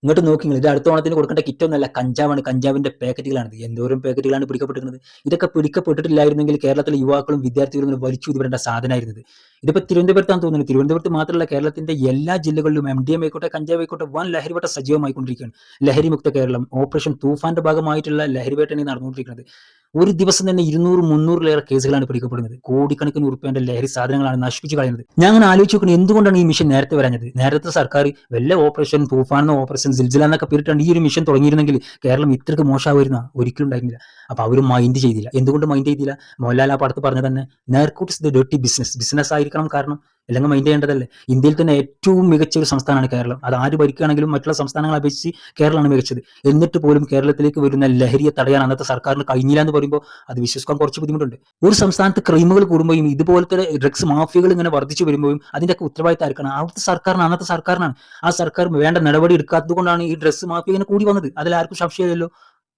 ഇങ്ങോട്ട് നോക്കി നിങ്ങൾ ഇത് അടുത്ത ഓണത്തിന് കൊടുക്കേണ്ട കിറ്റൊന്നല്ല, കഞ്ചാവാണ്. കഞ്ചാവിന്റെ പാക്കറ്റുകളാണിത്. എന്തോരം പാക്കറ്റുകളാണ് പിടിക്കപ്പെട്ടിരുന്നത്. ഇതൊക്കെ പിടിക്കപ്പെട്ടിട്ടില്ലായിരുന്നെങ്കിൽ കേരളത്തിലെ യുവാക്കളും വിദ്യാർത്ഥികളും ഇങ്ങനെ വലിച്ചു ഊതിവിടേണ്ട സാധനമായിരുന്നത്. ഇതിപ്പോ തിരുവനന്തപുരത്താന്ന് തോന്നുന്നു. തിരുവനന്തപുരത്ത് മാത്രമല്ല, കേരളത്തിന്റെ എല്ലാ ജില്ലകളിലും MDMA ആയിക്കോട്ടെ, കഞ്ചാവ് ആയിക്കോട്ടെ, വൻ ലഹരിവേട്ട സജീവമായിക്കൊണ്ടിരിക്കുകയാണ്. ലഹരിമുക്ത കേരളം, ഓപ്പറേഷൻ തൂഫാന്റെ ഭാഗമായിട്ടുള്ള ലഹരിവേട്ടയാണ് നടന്നുകൊണ്ടിരിക്കുന്നത്. ഒരു ദിവസം തന്നെ 200, 300ലേറെ കേസുകളാണ് പിടിക്കപ്പെടുന്നത്. കോടിക്കണക്കിന് ഉറുപ്പ്യന്റെ ലഹരി സാധനങ്ങളാണ് നശിപ്പിച്ച് കളയുന്നത്. ഞാൻ അങ്ങനെ ആലോചിച്ച് നോക്കുന്നത്, എന്തുകൊണ്ടാണ് ഈ മിഷൻ നേരത്തെ വരാഞ്ഞത്? നേരത്തെ സർക്കാർ വല്ല ഓപ്പറേഷൻ തൂഫാനെന്നോ ഓപ്പറേഷൻ സിൽസില എന്നൊക്കെ പേരിട്ടാണ് ഈ ഒരു മിഷൻ തുടങ്ങിയിരുന്നെങ്കിൽ കേരളം ഇത്രയ്ക്ക് മോശമാവുന്ന ഒരിക്കലും ഉണ്ടായിരുന്നില്ല. അപ്പൊ അവർ മൈൻഡ് ചെയ്തില്ല. എന്തുകൊണ്ട് മൈൻഡ് ചെയ്തില്ല? മോഹൻലാൽ ആ പടത്ത് പറഞ്ഞ തന്നെ, നാർക്കോട്ടിക്സ് ദ ഡേർട്ടി ബിസിനസ് ആയിരിക്കണം കാരണം, അല്ലെങ്കിൽ മൈൻഡ് ചെയ്യേണ്ടതല്ലേ? ഇന്ത്യയിൽ തന്നെ ഏറ്റവും മികച്ച ഒരു സംസ്ഥാനമാണ് കേരളം. അത് ആര് ഭരിക്കുകയാണെങ്കിലും മറ്റുള്ള സംസ്ഥാനങ്ങളെ അപേക്ഷിച്ച് കേരളമാണ് മികച്ചത്. എന്നിട്ട് പോലും കേരളത്തിലേക്ക് വരുന്ന ലഹരിയെ തടയാൻ അന്നത്തെ സർക്കാരിന് കഴിഞ്ഞില്ല എന്ന് പറയുമ്പോൾ അത് വിശ്വസിക്കാൻ കുറച്ച് ബുദ്ധിമുട്ടുണ്ട്. ഒരു സംസ്ഥാനത്ത് ക്രൈമുകൾ കൂടുമ്പോഴും ഇതുപോലത്തെ ഡ്രഗ്സ് മാഫിയകൾ ഇങ്ങനെ വർദ്ധിച്ചു വരുമ്പോഴും അതിന്റെയൊക്കെ ഉത്തരവാദിത്തം ആർക്കാണ്? അവിടുത്തെ സർക്കാരിന്, അന്നത്തെ സർക്കാരിനാണ്. ആ സർക്കാർ വേണ്ട നടപടി എടുക്കാത്തത് കൊണ്ടാണ് ഈ ഡ്രഗ്സ് മാഫിയ ഇങ്ങനെ കൂടി വന്നത്. അതിൽ ആർക്കും സംശയമില്ലല്ലോ,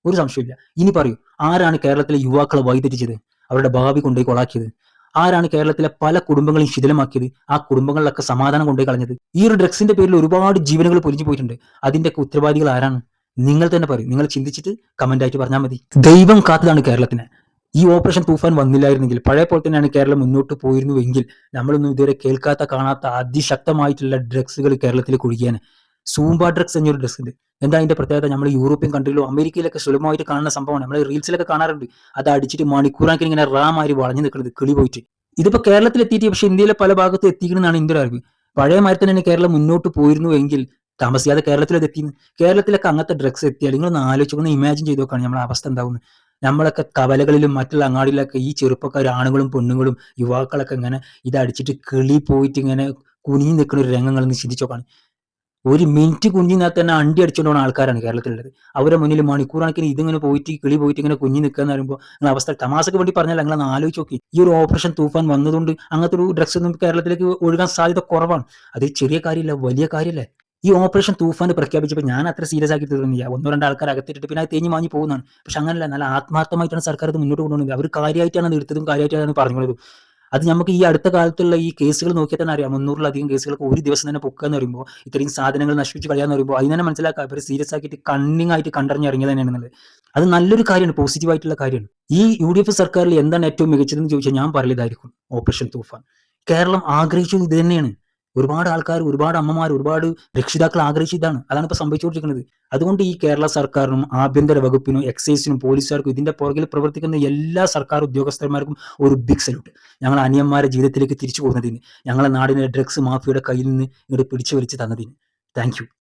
ഒരു സംശയമില്ല. ഇനി പറയൂ, ആരാണ് കേരളത്തിലെ യുവാക്കളെ വഴിതെറ്റിച്ചത്, അവരുടെ ഭാവി കൊണ്ടുപോയി കൊളാക്കിയത്? ആരാണ് കേരളത്തിലെ പല കുടുംബങ്ങളെയും ശിഥിലമാക്കിയത്, ആ കുടുംബങ്ങളിലൊക്കെ സമാധാനം കൊണ്ടുപോയി കളഞ്ഞത്? ഈ ഒരു ഡ്രഗ്സിന്റെ പേരിൽ ഒരുപാട് ജീവനുകൾ പൊലിഞ്ഞു പോയിട്ടുണ്ട്. അതിന്റെയൊക്കെ ഉത്തരവാദികൾ ആരാണ്? നിങ്ങൾ തന്നെ പറയും. നിങ്ങൾ ചിന്തിച്ചിട്ട് കമന്റ് ആയിട്ട് പറഞ്ഞാൽ മതി. ദൈവം കാത്തതാണ് കേരളത്തിനെ. ഈ ഓപ്പറേഷൻ തൂഫാൻ വന്നില്ലായിരുന്നെങ്കിൽ, പഴയ പോലെ തന്നെയാണ് കേരളം മുന്നോട്ട് പോയിരുന്നുവെങ്കിൽ, നമ്മളൊന്നും ഇതുവരെ കേൾക്കാത്ത കാണാത്ത അതിശക്തമായിട്ടുള്ള ഡ്രഗ്സുകൾ കേരളത്തിലേക്ക് ഒഴുകിയാണ്. സൂംബ ഡ്രഗ്സ് എന്നൊരു ഡ്രഗ്സ് ഉണ്ട്. എന്താ അതിന്റെ പ്രത്യേകത? നമ്മൾ യൂറോപ്യൻ കൺട്രിയിലോ അമേരിക്കയിലൊക്കെ സുലഭമായിട്ട് കാണുന്ന സംഭവമാണ്. നമ്മൾ റീൽസിലൊക്കെ കാണാറുണ്ട്. അത് അടിച്ചിട്ട് മണിക്കൂറാക്കി ഇങ്ങനെ റാമാരി വളഞ്ഞു നിൽക്കുന്നത്, കിളി പോയിട്ട്. ഇതിപ്പോ കേരളത്തിൽ എത്തിയിട്ട്, പക്ഷെ ഇന്ത്യയിലെ പല ഭാഗത്തും എത്തിക്കണമെന്നാണ് എന്റെ ഒരു അറിവ്. പഴയ മാതിരി തന്നെ കേരളം മുന്നോട്ട് പോയിരുന്നുവെങ്കിൽ താമസിയാതെ കേരളത്തിൽ അത് എത്തിയിരുന്നു. കേരളത്തിലൊക്കെ അങ്ങനത്തെ ഡ്രഗ്സ് എത്തിയാൽ നിങ്ങളൊന്ന് ആലോചിച്ച്, ഇമാജിൻ ചെയ്ത് നോക്കുകയാണ് നമ്മളെ അവസ്ഥ എന്താവുന്നത്. നമ്മളൊക്കെ കവലകളിലും മറ്റുള്ള അങ്ങാടിയിലൊക്കെ ഈ ചെറുപ്പക്കാർ, ആണുങ്ങളും പെണ്ണുങ്ങളും യുവാക്കളൊക്കെ ഇങ്ങനെ ഇതടിച്ചിട്ട് കിളി പോയിട്ട് ഇങ്ങനെ കുനിഞ്ഞു നിൽക്കുന്ന ഒരു രംഗങ്ങളൊന്ന് ചിന്തിച്ചു നോക്കാണ്. ഒരു മിനിറ്റ് കുഞ്ഞിനാൽ തന്നെ അണ്ടി അടിച്ചുകൊണ്ട് പോകുന്ന ആൾക്കാരാണ് കേരളത്തിലുള്ളത്. അവരുടെ മുന്നിൽ മണിക്കൂറണക്കിന് ഇതിങ്ങനെ പോയിട്ട് കിളി പോയിട്ട് ഇങ്ങനെ കുഞ്ഞി നിൽക്കുക എന്ന് പറയുമ്പോൾ നിങ്ങൾ അവസ്ഥ തമാശക്ക് വേണ്ടി പറഞ്ഞാൽ നിങ്ങളൊന്ന് ആലോചിച്ച് നോക്കി. ഈ ഒരു ഓപ്പറേഷൻ തൂഫാൻ വന്നതുകൊണ്ട് അങ്ങനത്തെ ഒരു ഡ്രഗ്സ് ഒന്നും കേരളത്തിലേക്ക് ഒഴുകാൻ സാധ്യത കുറവാണ്. അത് ചെറിയ കാര്യമില്ല, വലിയ കാര്യമല്ലേ? ഈ ഓപ്പറേഷൻ തൂഫാൻ പ്രഖ്യാപിച്ചപ്പോൾ ഞാൻ അത്ര സീരിയസ് ആക്കി തീർന്നില്ല. ഒന്നോ രണ്ടോ ആൾക്കാർ അകത്തിട്ടിട്ട് പിന്നെ അത് തേഞ്ഞ് മാഞ്ഞ് പോകുന്നതാണ്. പക്ഷെ അങ്ങനല്ല, നല്ല ആത്മാർത്ഥമായിട്ടാണ് സർക്കാർ ഇത് മുന്നോട്ട് കൊണ്ടുപോകുന്നത്. അവർ കാര്യമായിട്ടാണ് അത് എടുത്തതും കാര്യമായിട്ടാണ് പറഞ്ഞത്. അത് നമുക്ക് ഈ അടുത്ത കാലത്തുള്ള ഈ കേസുകൾ നോക്കിയാൽ തന്നെ അറിയാം. 300-ലധികം കേസുകൾക്ക് ഒരു ദിവസം തന്നെ പൊക്കുക എന്ന് പറയുമ്പോൾ, ഇത്രയും സാധനങ്ങൾ നശിപ്പിച്ച് കളയാന്ന് പറയുമ്പോൾ അതിന് തന്നെ മനസ്സിലാക്കാം അവർ സീരിയസ് ആക്കിയിട്ട് കണ്ണിങ് ആയിട്ട് കണ്ടറിഞ്ഞിറങ്ങിയത് തന്നെയാണെന്നുള്ളത്. അത് നല്ലൊരു കാര്യമാണ്, പോസിറ്റീവ് ആയിട്ടുള്ള കാര്യമാണ്. ഈ UDF സർക്കാരിൽ എന്താണ് ഏറ്റവും മികച്ചതെന്ന് ചോദിച്ചാൽ ഞാൻ പറയലിതായിരിക്കും, ഓപ്പറേഷൻ തൂഫാൻ. കേരളം ആഗ്രഹിച്ചത് ഇത് തന്നെയാണ്. ഒരുപാട് ആൾക്കാർ, ഒരുപാട് അമ്മമാർ, ഒരുപാട് രക്ഷിതാക്കൾ ആഗ്രഹിച്ച ഇതാണ്. അതാണ് ഇപ്പൊ സംഭവിച്ചുകൊണ്ടിരിക്കുന്നത്. അതുകൊണ്ട് ഈ കേരള സർക്കാരിനും ആഭ്യന്തര വകുപ്പിനും എക്സൈസിനും പോലീസുകാർക്കും ഇതിന്റെ പുറകിൽ പ്രവർത്തിക്കുന്ന എല്ലാ സർക്കാർ ഉദ്യോഗസ്ഥന്മാർക്കും ഒരു ബിഗ് സല്യൂട്ട്. ഞങ്ങൾ അനിയന്മാരെ ജീവിതത്തിലേക്ക് തിരിച്ചു പോകുന്നതിന്, ഞങ്ങളെ നാടിനെ ഡ്രഗ്സ് മാഫിയയുടെ കയ്യിൽ നിന്ന് ഇങ്ങോട്ട് പിടിച്ചു വലിച്ച് തന്നതിന് താങ്ക് യു.